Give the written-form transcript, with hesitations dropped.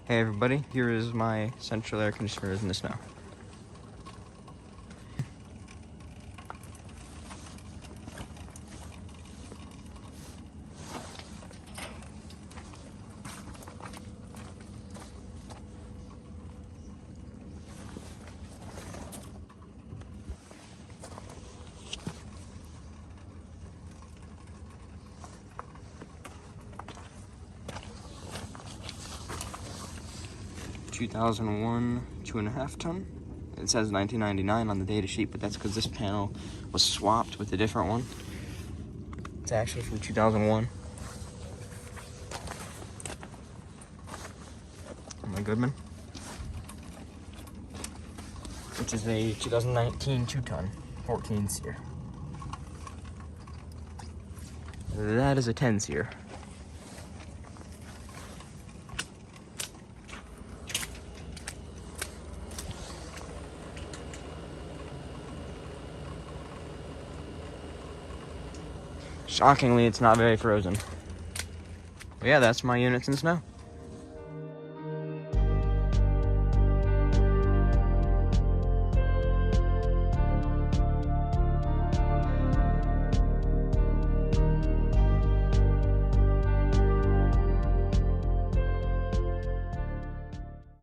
Hey everybody, here is my central air conditioner in the snow. ...2001 2.5 ton. It says 1999 on the data sheet, but that's because this panel was swapped with a different one. It's actually from 2001. My Goodman, which is a 2019 2-ton 14 seer. That is a 10 seer. Shockingly, it's not very frozen. But yeah, that's my units in snow.